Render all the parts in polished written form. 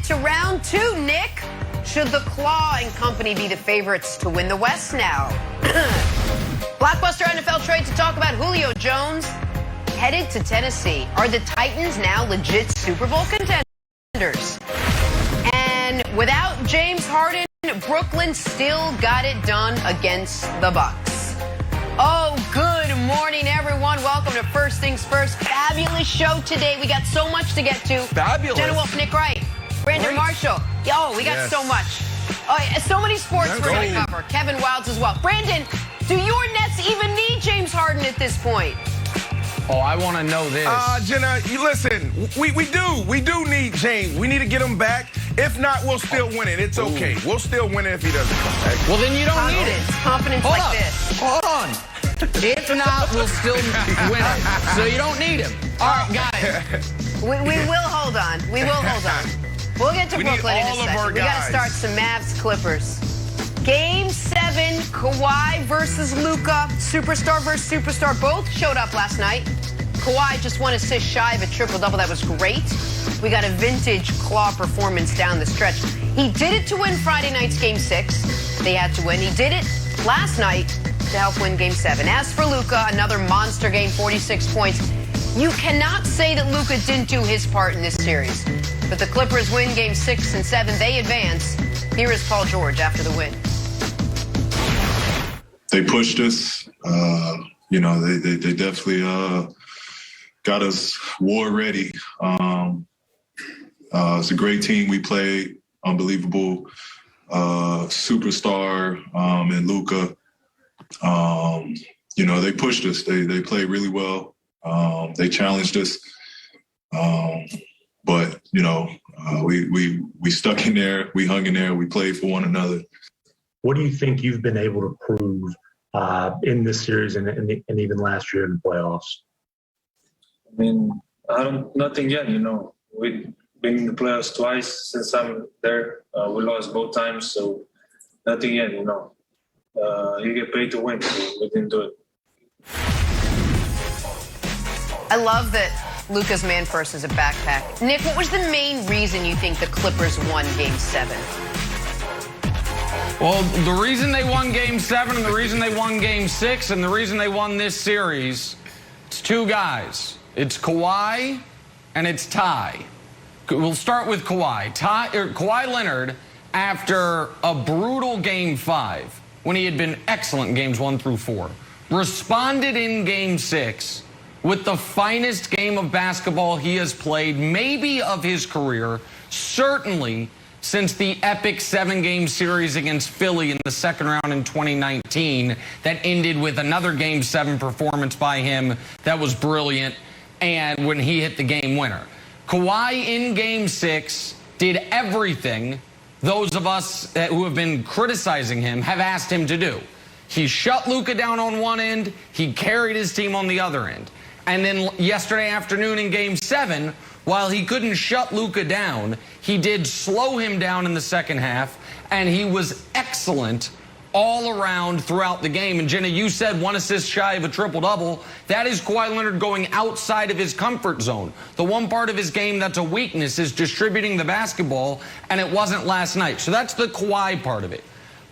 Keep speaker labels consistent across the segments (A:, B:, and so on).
A: to round two, Nick. Should the Claw and company be the favorites to win the West now? Blockbuster NFL trade to talk about Julio Jones headed to Tennessee. Are the Titans now legit Super Bowl contenders? And without James Harden, Brooklyn still got it done against the Bucks. Oh, good morning, everyone. Welcome to First Things First. Fabulous show today. We got so much to get to.
B: Fabulous.
A: Jenna Wolf, Nick Wright, Brandon Marshall. Yo, we got so much. Oh, so many sports we're going to cover. Kevin Wildes as well. Brandon, do your Nets even need James Harden at this point?
B: Oh, I want to know this.
C: Jenna, you listen, we do need James. We need to get him back. If not, we'll still win it. It's okay. We'll still win it if he doesn't come back.
B: Well, then you don't need it.
A: Confidence
B: Hold
A: like
B: on.
A: this.
B: Hold on. If not, we'll still win it. So you don't need him. All right, got it.
A: We will hold on. We will hold on. We'll get to Brooklyn in a second. We got to start some Mavs Clippers. Game 7, Kawhi versus Luka. Superstar versus superstar. Both showed up last night. Kawhi just 1 assist shy of a triple-double. That was great. We got a vintage Claw performance down the stretch. He did it to win Friday night's Game 6. They had to win. He did it last night to help win Game 7. As for Luka, another monster game, 46 points. You cannot say that Luka didn't do his part in this series. But the Clippers win Game 6 and 7. They advance. Here is Paul George after the win.
D: They pushed us. They definitely got us war ready. It's a great team we played. Unbelievable superstar and Luka. They pushed us. They played really well. They challenged us. But we stuck in there. We hung in there. We played for one another.
E: What do you think you've been able to prove in this series and even last year in the playoffs?
F: I mean, nothing yet. We've been in the playoffs twice since I'm there. We lost both times, so nothing yet. You get paid to win, so we didn't do it.
A: I love that Luka's man first is a backpack. Nick, what was the main reason you think the Clippers won Game 7?
B: Well, the reason they won Game 7 and the reason they won Game 6 and the reason they won this series, it's two guys. It's Kawhi and it's Ty. We'll start with Kawhi. Kawhi Leonard, after a brutal Game 5, when he had been excellent in Games 1 through 4, responded in Game 6 with the finest game of basketball he has played, maybe of his career, certainly since the epic 7-game series against Philly in the second round in 2019 that ended with another Game 7 performance by him that was brilliant, and when he hit the game winner. Kawhi in Game 6 did everything those of us who have been criticizing him have asked him to do. He shut Luka down on one end, he carried his team on the other end. And then yesterday afternoon in Game 7, while he couldn't shut Luka down, he did slow him down in the second half, and he was excellent all around throughout the game. And Jenna, you said 1 assist shy of a triple-double. That is Kawhi Leonard going outside of his comfort zone. The one part of his game that's a weakness is distributing the basketball, and it wasn't last night. So that's the Kawhi part of it.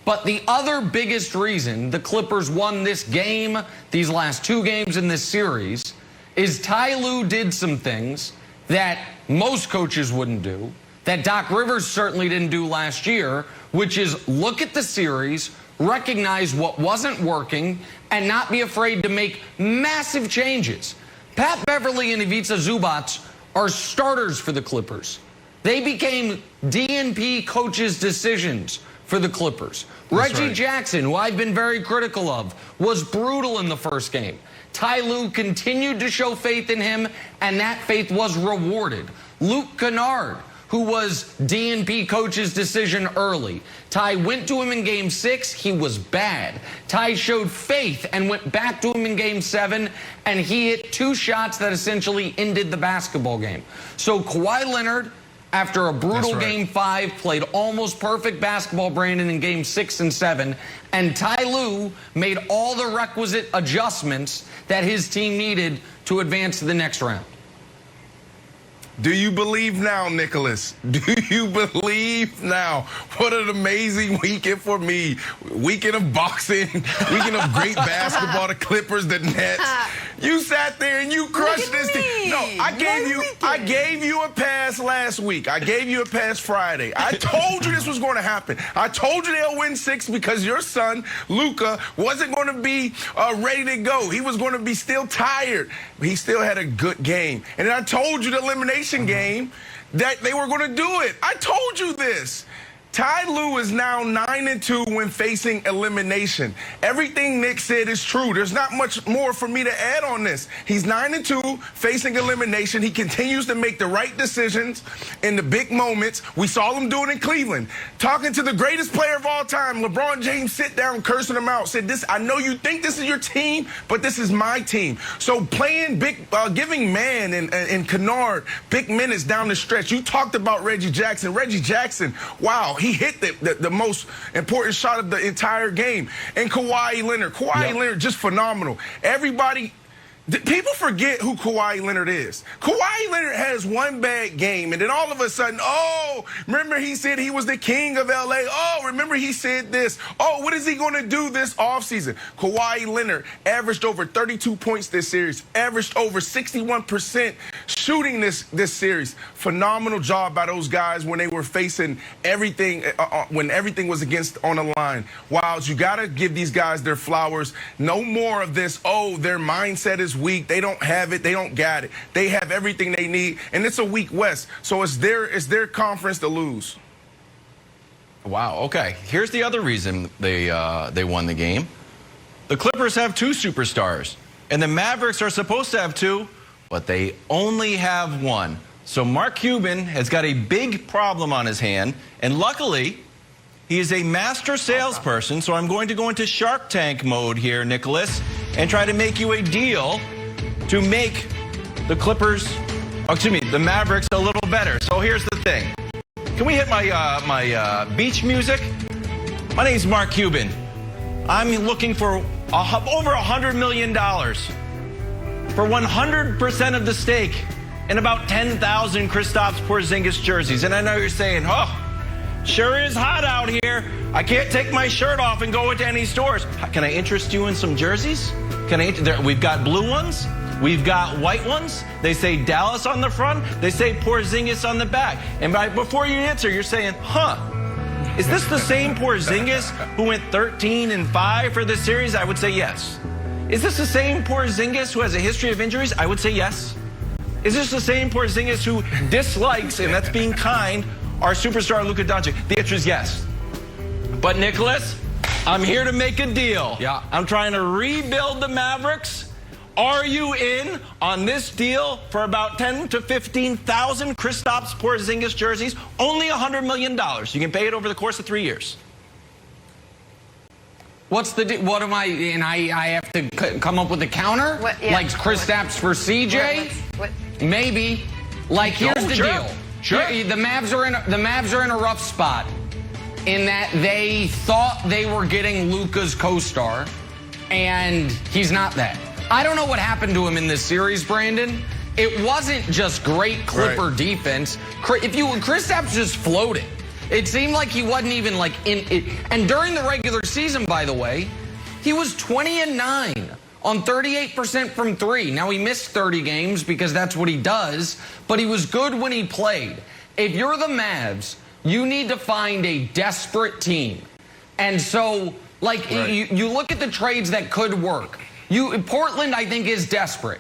B: But the other biggest reason the Clippers won this game, these last 2 games in this series, is Ty Lue did some things that most coaches wouldn't do, that Doc Rivers certainly didn't do last year, which is look at the series, recognize what wasn't working, and not be afraid to make massive changes. Pat Beverly and Ivica Zubac are starters for the Clippers. They became DNP coaches' decisions for the Clippers. Reggie Jackson, who I've been very critical of, was brutal in the first game. Ty Lue continued to show faith in him, and that faith was rewarded. Luke Kennard, who was DNP coach's decision early. Ty went to him in Game 6. He was bad. Ty showed faith and went back to him in Game 7, and he hit 2 shots that essentially ended the basketball game. So Kawhi Leonard, after a brutal Game 5, played almost perfect basketball, Brandon, in Game 6 and 7. And Ty Lue made all the requisite adjustments that his team needed to advance to the next round.
C: Do you believe now, Nicholas? Do you believe now? What an amazing weekend for me. Weekend of boxing, weekend of great basketball, the Clippers, the Nets. You sat there and you crushed this team. No, I gave you a pass last week. I gave you a pass Friday. I told you this was going to happen. I told you they'll win 6 because your son, Luka, wasn't going to be ready to go. He was going to be still tired. But he still had a good game. And then I told you the elimination game that they were going to do it. I told you this. Ty Lue is now 9-2 when facing elimination. Everything Nick said is true. There's not much more for me to add on this. He's 9-2 facing elimination. He continues to make the right decisions in the big moments. We saw him do it in Cleveland. Talking to the greatest player of all time, LeBron James, sit down, cursing him out. Said, "This, I know you think this is your team, but this is my team." So playing big, giving Man and Kennard big minutes down the stretch. You talked about Reggie Jackson. Reggie Jackson, wow. He hit the most important shot of the entire game. And Kawhi Leonard. Kawhi Leonard, just phenomenal. Everybody, people forget who Kawhi Leonard is. Kawhi Leonard has one bad game, and then all of a sudden, oh, remember he said he was the king of L.A. Oh, remember he said this. Oh, what is he going to do this offseason? Kawhi Leonard averaged over 32 points this series, averaged over 61% shooting this series. Phenomenal job by those guys when they were facing everything, when everything was on the line. Wilds, you got to give these guys their flowers. No more of this, oh, their mindset is weak. They don't have it. They don't got it. They have everything they need, and it's a weak West. So it's their conference to lose.
G: Wow. Okay. Here's the other reason they won the game. The Clippers have 2 superstars, and the Mavericks are supposed to have 2, but they only have 1. So Mark Cuban has got a big problem on his hand, and luckily, he is a master salesperson, so I'm going to go into Shark Tank mode here, Nicholas, and try to make you a deal to make the the Mavericks a little better. So here's the thing. Can we hit my beach music? My name's Mark Cuban. I'm looking for over $100 million for 100% of the stake and about 10,000 Kristaps Porzingis jerseys. And I know you're saying, oh, sure is hot out here. I can't take my shirt off and go into any stores. Can I interest you in some jerseys? We've got blue ones. We've got white ones. They say Dallas on the front. They say Porzingis on the back. And before you answer, you're saying, is this the same Porzingis who went 13-5 for this series? I would say yes. Is this the same Porzingis who has a history of injuries? I would say yes. Is this the same Porzingis who dislikes, and that's being kind, our superstar Luka Doncic? The answer is yes. But Nicholas, I'm here to make a deal.
B: Yeah.
G: I'm trying to rebuild the Mavericks. Are you in on this deal for about 10 to 15,000 Kristaps Porzingis jerseys? Only $100 million. You can pay it over the course of 3 years.
B: What am I, and I have to come up with a counter? Like Kristaps for CJ? Maybe. Like, here's the deal.
G: Sure.
B: The Mavs are in a rough spot in that they thought they were getting Luka's co-star, and he's not that. I don't know what happened to him in this series, Brandon. It wasn't just great Clipper defense. Kristaps just floated. It seemed like he wasn't even like in it. And during the regular season, by the way, he was 20-9 on 38% from 3. Now, he missed 30 games because that's what he does, but he was good when he played. If you're the Mavs, you need to find a desperate team. And so, like, you look at the trades that could work. Portland, I think, is desperate.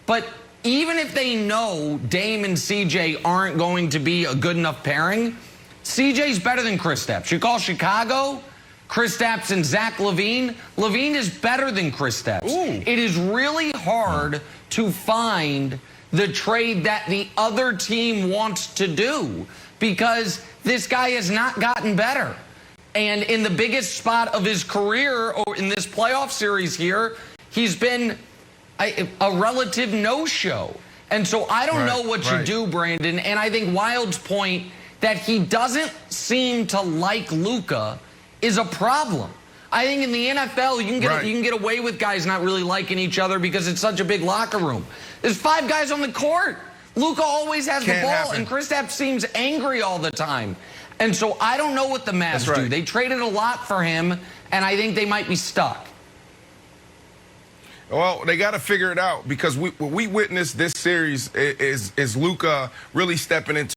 B: But even if they know Dame and CJ aren't going to be a good enough pairing, CJ's better than Kristaps. You call Chicago, Kristaps and Zach LaVine. LaVine is better than Kristaps. It is really hard to find the trade that the other team wants to do because this guy has not gotten better. And in the biggest spot of his career, or in this playoff series here, he's been a relative no-show. And so I don't know what you do, Brandon. And I think Wild's point that he doesn't seem to like Luka is a problem. I think in the NFL, you can get away with guys not really liking each other because it's such a big locker room. There's 5 guys on the court. Luka always has the
C: Can't
B: ball,
C: happen.
B: and Kristaps seems angry all the time. And so I don't know what the Mavs do. They traded a lot for him, and I think they might be stuck.
C: Well, they got to figure it out because what we witnessed this series is Luka really stepping into